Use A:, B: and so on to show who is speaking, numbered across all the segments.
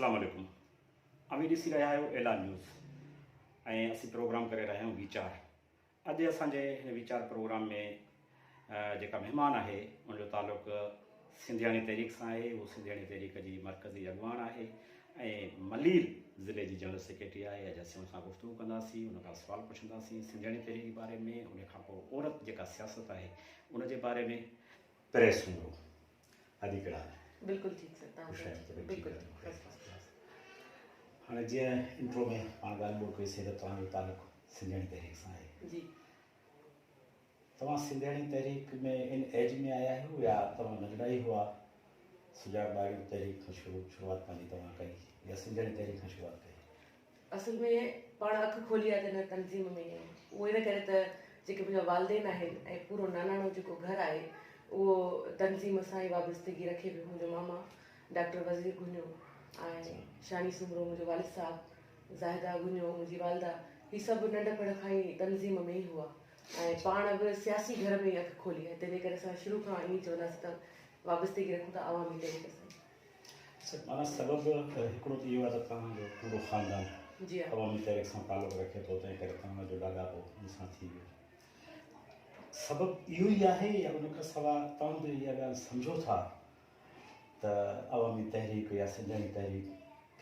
A: अस्सलाम वालेकुम। अभी ॾिसी रहिया आहियो एला न्यूज़ ऐं असीं प्रोग्राम करे रहिया आहियूं वीचार। अॼु असांजे हिन वीचार प्रोग्राम में जेका महिमान आहे उनजो तालुक़ सिंधियाणी तहरीक सां आहे। उहो सिंधियाणी तहरीक जी मरकज़ी अॻवान आहे ऐं मलीर ज़िले जी जनरल सेक्रेटरी आहे। अॼु असीं उन सां गुफ़्तगू कंदासीं, उन खां सुवाल पुछंदासीं सिंधियाणी तहरीक जे बारे में, उन खां पोइ औरत जेका सियासत आहे उन जे बारे में। प्रेस हूंदो अॼु कहिड़ा
B: बिल्कुलु ठीकु सर, तव्हां बिल्कुलु
A: हाँ जी इंट्रो में पाण ॻाल्हि ॿोल कईसीं त तव्हांजो तालुक़ु सिंधियाणी तहरीक सां आहे।
B: जी
A: तव्हां सिंधियाणी तहरीक में इन एज में आया आहियो या तव्हां नंढड़ा ई हुआ? सुजाॻ ॿारियूं तहरीक खां शुरूआत पंहिंजी तव्हां कई या सिंधियाणी तहरीक खां शुरूआत कई?
B: असल में पाण अखि खोली आहे त हिन तंज़ीम में उहो इन करे त जेके मुंहिंजा वालदेन आहिनि ऐं पूरो नानाणो जेको घरु आहे उहो तंज़ीम सां ई वाबस्तगी रखे पियो। मुंहिंजो मामा डॉक्टर वज़ीर गुनियो ऐं शानी सुमरो मुंहिंजो वालिद साहब, ज़ाहिदा गुनियो मुंहिंजी वालदा, ही सभु नंढपण खां ई तंज़ीम में ई हुआ ऐं पाण बि सियासी घर में ई अखि खोली आहे। तंहिंजे करे असां शुरू खां ईअं चवंदासीं त वाबस्तगी रखूं था अवामी तहरीक सां।
A: माना सबबु हिकिड़ो त इहो आहे त तव्हांजो पूरो ख़ानदान
B: जी हा,
A: अवामी तहरीक सां तालुक़ु रखे थो, तंहिं करे तव्हांजो लाॻापो उन सां थी वियो। सबबु इहो ई आहे या उन खां सवाइ तव्हां बि इहा ॻाल्हि सम्झो था त अवामी तहरीक या सिंधियाणी तहरीक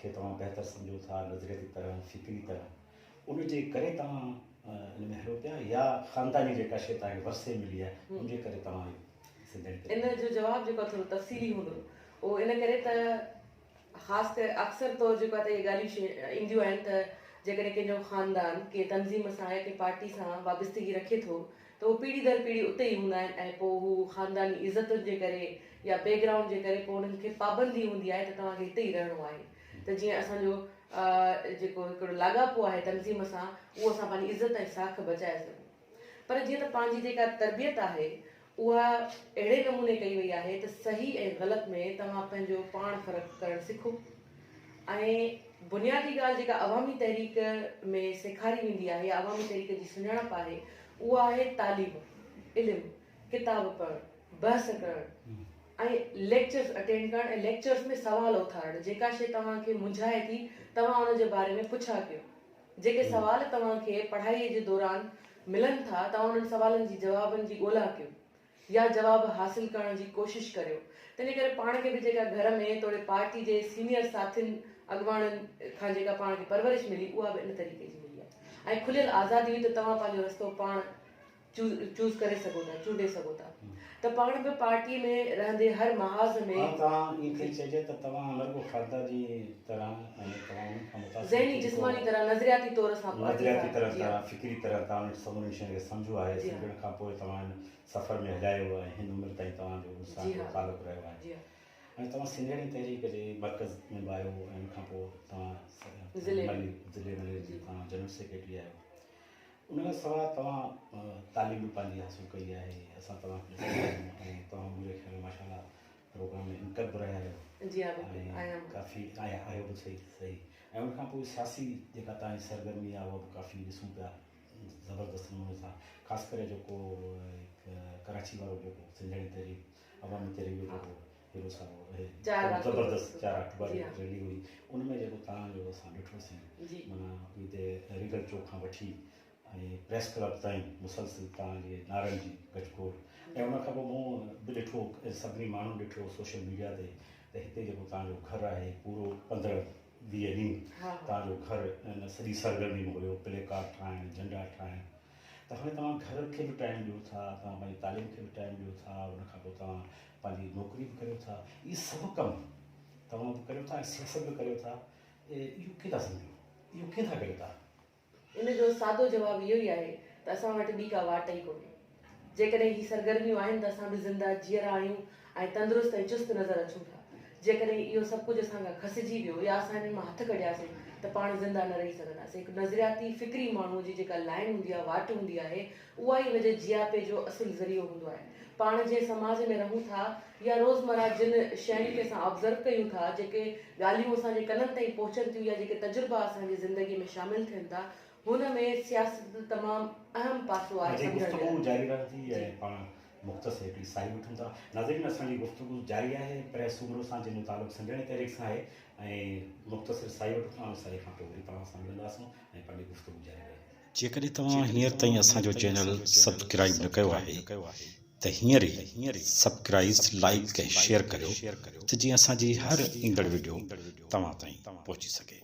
A: खे तव्हां बहितर सम्झो था नज़रियती तरह फ़िक्री तरह, उनजे करे तव्हां इन में हलो पिया या ख़ानदानी जेका शइ तव्हांखे वरसे मिली आहे उनजे करे तव्हां सिंधियाणी
B: इन जो जवाबु जेको थोरो तफ़सीली हूंदो उहो इन करे त ख़ासि करे अक्सर तौरु जेको आहे त इहे ॻाल्हियूं ईंदियूं आहिनि त जेकॾहिं कंहिंजो ख़ानदान के तंज़ीम सां या के पार्टी सां वाबस्तगी रखे थो त उहो पीढ़ी दर पीढ़ी उते ई हूंदा आहिनि ऐं पोइ हू ख़ानदानी इज़तुनि जे करे या बैकग्राउंड जे करे पोइ उन्हनि खे पाबंदी हूंदी आहे त तव्हांखे हिते ई रहणो आहे। त जीअं असांजो जेको हिकिड़ो लाॻापो आहे तंज़ीम सां उहो असां पंहिंजी इज़त ऐं साख बचाए सघूं। पर जीअं त पंहिंजी जेका तरबियत आहे उहा अहिड़े नमूने कई वई आहे त सही ऐं ग़लति में तव्हां पंहिंजो पाण फ़र्क़ु करणु सिखो ऐं बुनियादी ॻाल्हि जेका अवामी तहरीक में सेखारी वेंदी आहे या अवामी तहरीक जी सुञाणप आहे उहा आहे तालीम, इल्मु, किताब पढ़णु, बहस करणु ऐं लेक्चर्स अटेंड करणु ऐं लेक्चर्स में सवाल उथारणु। जेका शइ तव्हांखे मुंझाए थी तव्हां उन जे बारे में पुछा कयो। जेके सवाल तव्हांखे पढ़ाईअ जे दौरान मिलनि था तव्हां उन्हनि सवालनि जी जवाबनि जी ॻोल्हा कयो या जवाब हासिल करण जी कोशिशि करियो। तंहिंजे करे पाण खे बि जेका घर में थोरे पार्टी जे सीनियर साथियुनि अॻवाननि खां जेका पाण खे परवरिश मिली उहा बि इन तरीक़े जी मिली आहे ऐं खुलियल आज़ादी हुई त तव्हां पंहिंजो रस्तो पाण चूज़ करे सघो था, चूंडे सघो था। त पाण बि पार्टीअ में रहंदे हर महाज़ में
A: तव्हां ईअं थी चइजे त तव्हां रुॻो ख़ानदानी तरह ऐं तव्हां
B: ज़हनी जिस्मानी तरह नज़रियाती तौर सां
A: नज़रियाती तरह सां फ़िक्री तरह तव्हां समूरी शइ खे सम्झो आहे। सम्झण खां पोइ तव्हां सफ़र में हलायो आहे, हिन उमिरि ताईं तव्हांजो उन सां तालुक़ु रहियो आहे ऐं तव्हां सिंधियाणी तहरीक जे मर्कज़ में बि आहियो ऐं उन खां पोइ तव्हां ज़िले मलीर जी तव्हां जनरल सेक्रेटरी आहियो। उन खां सवाइ तव्हां तालीम बि पंहिंजी हासिलु कई आहे। असां तव्हांखे ऐं तव्हां मुंहिंजे ख़्याल में माशाल्लाह प्रोग्राम में इनकब रहिया आहियो ऐं काफ़ी आहियो बि सही ऐं उनखां पोइ सियासी जेका तव्हांजी सरगर्मी आहे उहा बि काफ़ी ॾिसूं पिया ज़बरदस्त नमूने सां। ख़ासि करे जेको कराची वारो जेको सिंधियाणी तहरीक अवामी तहरीक जो जेको हेॾो सारो ज़बरदस्त 4 अक्टूबर रैली हुई उनमें जेको तव्हांजो असां ॾिठोसीं माना हिते रीगल चौक खां वठी ऐं प्रेस क्लब ताईं मुसलसिल तव्हांजे नारनि जी गजगोड़ ऐं उनखां पोइ मूं बि ॾिठो सभिनी माण्हू ॾिठो सोशल मीडिया ते त हिते जेको तव्हांजो घरु आहे पूरो 15-20 ॾींहं तव्हांजो घरु इन सॼी सरगर्मी में हुयो, प्ले कार्ड ठाहिणु, झंडा ठाहिणु। त हाणे तव्हां घर खे बि टाइम ॾियो था, तव्हां पंहिंजी तालीम खे बि टाइम ॾियो था, उनखां पोइ तव्हां पंहिंजी नौकिरी बि करियो था। इहे सभु कमु तव्हां बि करियो था ऐं सियासत बि करियो था। इहो कीअं था सम्झो, इहो कीअं था करियो था?
B: इन जो सादो जवाबु इहो ई आहे त असां वटि ॿी का वाट ई कोन्हे। जेकॾहिं ही सरगर्मियूं आहिनि त असां बि ज़िंदा जीअरा आहियूं ऐं तंदुरुस्त ऐं चुस्त नज़र अचूं था। जेकॾहिं इहो सभु कुझु असांखां खसिजी वियो या असां हिन मां हथु कढियासीं त पाण ज़िंदा न रही सघंदासीं। हिकु नज़रियाती फ़िक्री माण्हूअ जी जेका लाइन हूंदी आहे, वाट हूंदी आहे, उहा ई हुनजे जियापे जो असुलु ज़रियो हूंदो आहे। पाण जे समाज में रहूं था या रोज़मर्रा जिन शयुनि खे असां ऑब्ज़र्व कयूं था, जेके ॻाल्हियूं असांजे कननि ताईं पहुचनि थियूं या जेके तजुर्बा असांजी ज़िंदगी में शामिलु थियनि था हुन में सियासत तमामु अहम पासो आहे।
A: गुफ़्तगू जारी रहंदी ऐं पाण मुख़्तसिर हिकिड़ी साई वठूं था। नाज़रीन, असांजी गुफ़्तगू जारी आहे प्रेस सूमरो सां, जंहिंजो तालुक़ु सिंधियणी तहरीक सां आहे, ऐं मुख़्तसिर साई वठूं था। साई खां पोइ वरी तव्हां सां मिलंदासीं ऐं पंहिंजी गुफ़्तगू जारी रहे। जेकॾहिं तव्हां हींअर ताईं असांजो चैनल सब्सक्राइब न कयो आहे त हींअर ई सब्सक्राइब, लाइक ऐं शेयर करियो, त जीअं असांजी हर ईंदड़ वीडियो तव्हां ताईं पहुची सघे।